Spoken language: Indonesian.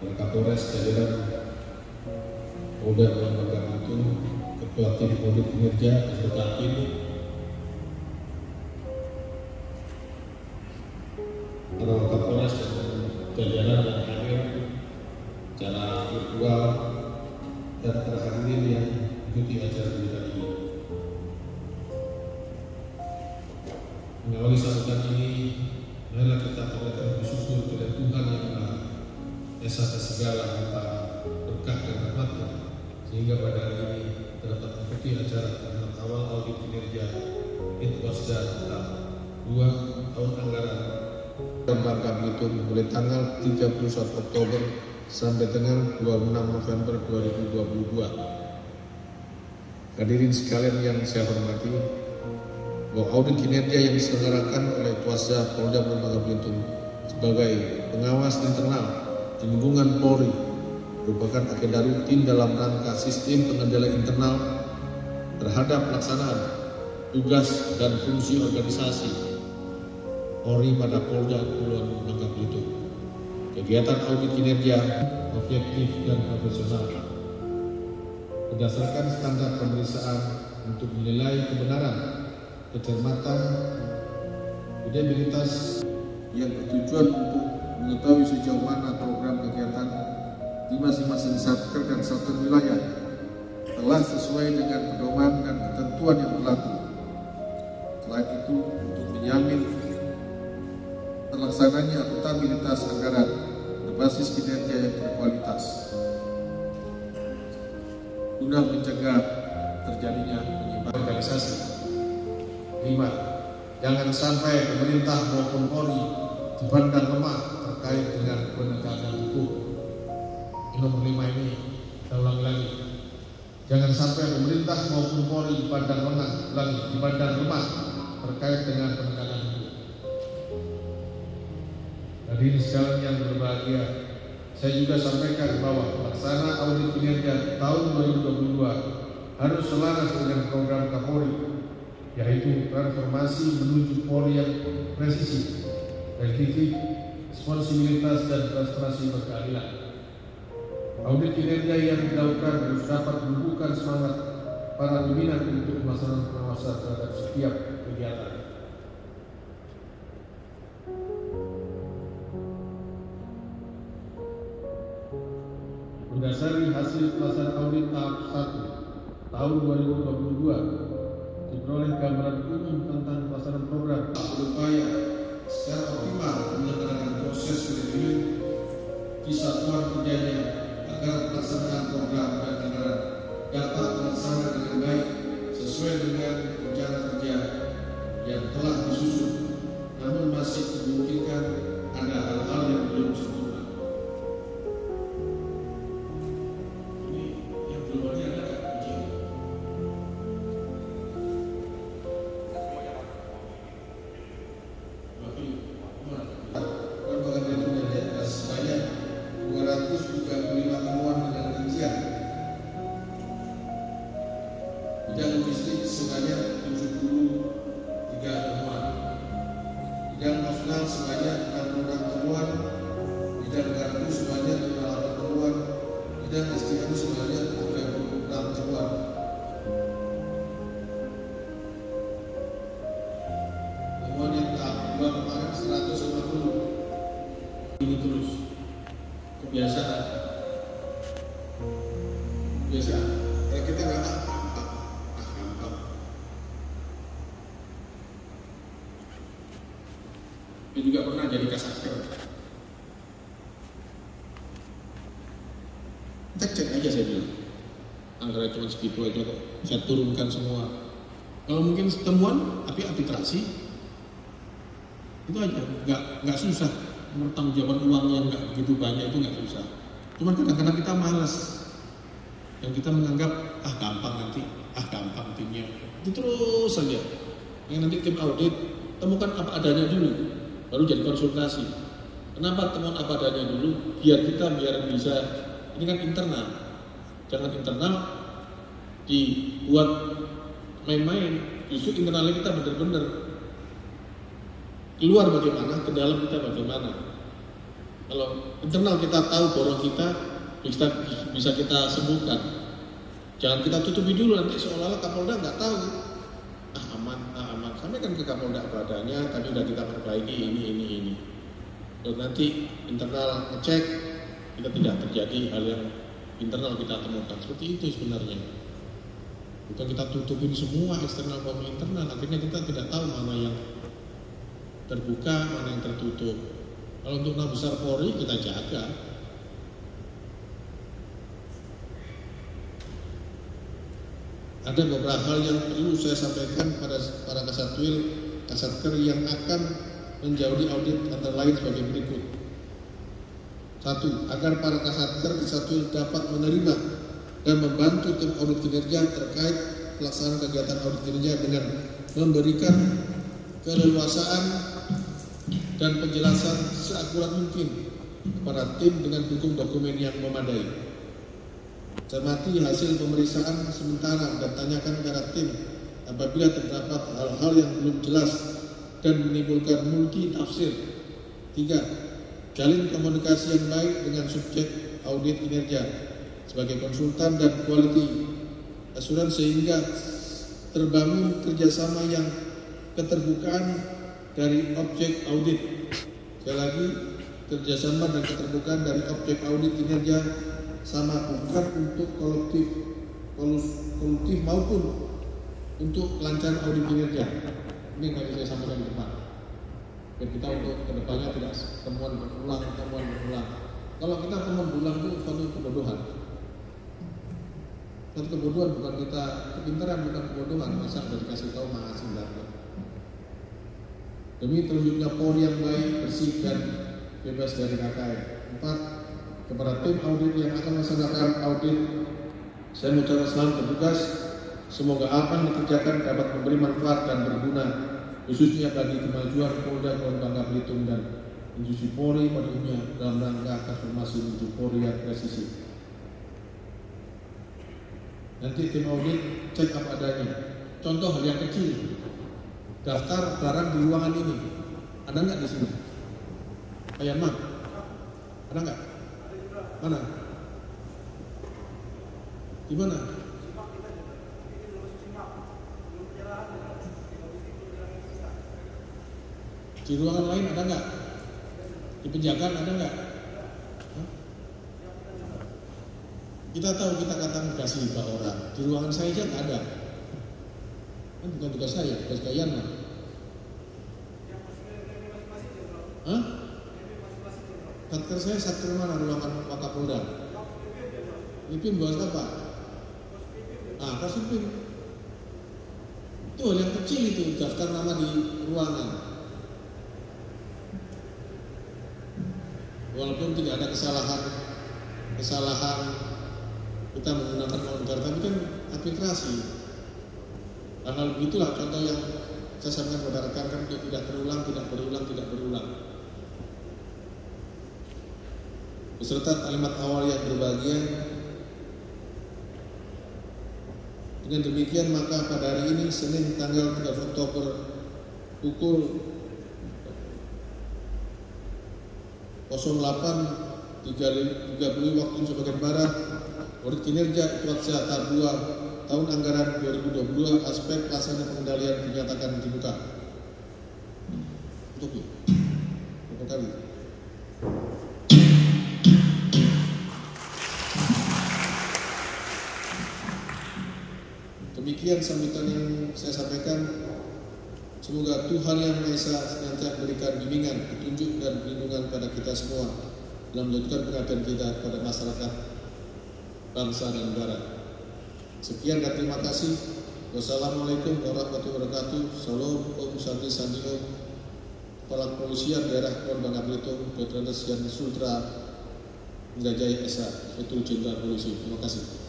para Kapolres jajaran Polda Lembaga Bantul, Ketua Tim Audit Kinerja beserta tim, para Kapolres dan jajaran yang hadir secara virtual dan para hadirin yang ikuti acara kita ini. Mengawali sambutan ini, marilah kita panjatkan bersyukur kepada Tuhan yang Maha Esa atas segala harta, berkah dan rahmat-Nya, sehingga pada hari ini dapat mengikuti acara tentang awal audit kinerja Itwasda tahun 2 tahun anggaran Bangka Belitung mulai tanggal 31 Oktober sampai dengan 26 November 2022. Hadirin sekalian yang saya hormati, bahwa audit kinerja yang diselenggarakan oleh Itwasda Polda Bangka Belitung sebagai pengawas internal di lingkungan Polri merupakan agenda rutin dalam rangka sistem pengendalian internal terhadap pelaksanaan tugas dan fungsi organisasi Polri pada Polda Kepulauan Bangka Belitung. Kegiatan audit kinerja objektif dan profesional berdasarkan standar pemeriksaan untuk menilai kebenaran, kecermatan, kredibilitas yang bertujuan untuk mengetahui sejauh mana program kegiatan di masing-masing satker dan satuan wilayah telah sesuai dengan pedoman dan ketentuan yang berlaku. Selain itu, untuk menjamin terlaksananya akuntabilitas anggaran berbasis kinerja yang berkualitas guna mencegah terjadinya penyimpangan organisasi. 5. Jangan sampai pemerintah maupun Polri dipandang lemah terkait dengan penegakan hukum. Nomor 5 ini saya ulangi lagi. Jangan sampai pemerintah maupun Polri dipandang lemah terkait dengan penegakan hukum. Hadirin sekalian yang berbahagia, saya juga sampaikan bahwa pelaksana audit kinerja tahun 2022 harus selaras dengan program Kapolri, yaitu transformasi menuju Polri yang presisi, saintifik, responsibilitas dan transparansi berkeadilan. Audit kinerja yang dilakukan harus dapat menumbuhkan semangat para pimpinan untuk melaksanakan pengawasan terhadap setiap kegiatan. Berdasari hasil pelaksanaan audit tahap 1 tahun 2022, diperoleh gambaran umum tentang pelaksanaan program. Berupaya secara optimal menyelenggarakan proses manajemen di satuan kerjanya agar pelaksanaan program dan anggaran dapat terlaksana dengan baik sesuai dengan rencana kerja yang telah disusun, namun masih dimungkinkan ada hal-hal yang belum sempurna. Bidang logistik sebanyak 73 temuan, bidang nasional sebanyak 66 temuan, bidang gardu sebanyak 58 temuan, bidang SDM sebanyak 36 temuan. Temuan yang tahap 2 kemarin 150. Ini terus kebiasaan. Kalau kita nggak dia juga pernah jadi kasatker. Kita cek aja, saya bilang anggaran cuma segitu aja kok, saya turunkan semua. Kalau mungkin temuan api terasi itu aja, nggak susah. Pertanggungjawaban uangnya nggak begitu banyak, itu nggak susah. Cuman kadang-kadang kita malas dan kita menganggap gampang timnya itu terus saja. Yang nanti tim audit temukan apa adanya dulu, baru jadi konsultasi. Kenapa temuan apa adanya dulu? Biar bisa, ini kan internal. Jangan internal dibuat main-main. Justru internalnya kita benar-benar keluar bagaimana, ke dalam kita bagaimana. Kalau internal kita tahu borong kita, bisa kita sembuhkan. Jangan kita tutupi dulu, nanti seolah-olah Kapolda nggak tahu. Aman. Sampaikan ke Kapolda padanya, tapi udah kita perbaiki ini. Kalau nanti internal ngecek, kita tidak terjadi hal yang internal kita temukan. Seperti itu sebenarnya. Bukan kita tutupin semua eksternal maupun internal, akhirnya kita tidak tahu mana yang terbuka, mana yang tertutup. Kalau untuk nama besar Polri kita jaga. Ada beberapa hal yang perlu saya sampaikan pada para Kasatker yang akan menjauhi audit antara lain sebagai berikut. 1. Agar para Kasatwil dapat menerima dan membantu tim audit kinerja terkait pelaksanaan kegiatan audit kinerja dengan memberikan keleluasaan dan penjelasan seakurat mungkin kepada tim dengan dokumen yang memadai. Cermati hasil pemeriksaan sementara dan tanyakan kepada tim apabila terdapat hal-hal yang belum jelas dan menimbulkan multi tafsir. 3. Jalin komunikasi yang baik dengan subjek audit kinerja sebagai konsultan dan quality assurance sehingga terbangun kerjasama yang keterbukaan dari objek audit. Sekali lagi, kerjasama dan keterbukaan dari objek audit kinerja sama bukan untuk kolektif maupun untuk kelancaran audit kinerja. Ini yang tadi saya sampaikan di depan. Dan kita untuk kedepannya tidak temuan berulang. Kalau kita temuan berulang itu suatu kebodohan. Suatu kebodohan bukan kita kepintaran, bukan kebodohan. Masa sudah dikasih tahu makasih enggak. Demi terwujudnya Polri yang baik, bersih dan bebas dari KKN. 4. Kepada tim audit yang akan melaksanakan audit, saya mengucapkan selamat bertugas. Semoga apa yang dikerjakan dapat memberi manfaat dan berguna, khususnya bagi kemajuan Polda Bangka Belitung dan institusi Polri pada umumnya dalam rangka transformasi menuju Polri yang presisi. Nanti tim audit cek apa adanya. Contoh hal yang kecil, daftar barang di ruangan ini, ada nggak di sini? Ayam mah, ada nggak? Mana? Di mana? Di ruangan lain ada nggak? Di penjagaan ada nggak? Kita tahu kita katakan kasih ke orang. Di ruangan saya aja nggak ada. Kan bukan tugas saya, tugas kalian lah. Hah? Satker saya satker mana ruangan Wakapolda? Ipin buat apa? Pos Ipin. Itu hal yang kecil itu, daftar nama di ruangan. Walaupun tidak ada kesalahan kita menggunakan kaunter, tapi kan administrasi. Hal begitulah contoh yang saya sampaikan kepada rekan-rekan untuk tidak berulang. Beserta kalimat awal yang berbahagia. Dengan demikian maka pada hari ini Senin tanggal 3 Oktober pukul 08.30 waktu Indonesia bagian Barat, audit kinerja Ikut Sehat 2 tahun anggaran 2022 aspek pelaksanaan pengendalian dinyatakan dibuka. Untuk berapa kali? Demikian sambutan yang saya sampaikan. Semoga Tuhan Yang Maha Esa senantiasa memberikan bimbingan, petunjuk dan perlindungan pada kita semua dalam melanjutkan pengabdian kita kepada masyarakat, bangsa dan negara. Sekian dan terima kasih. Wassalamualaikum warahmatullahi wabarakatuh. Salam Om Santi Sandio, Kepala Kepolisian Daerah Kepulauan Bangka Belitung, Dr. Andes Yan Sultra Indrajaya Esa, Ketua Jenderal Polisi. Terima kasih.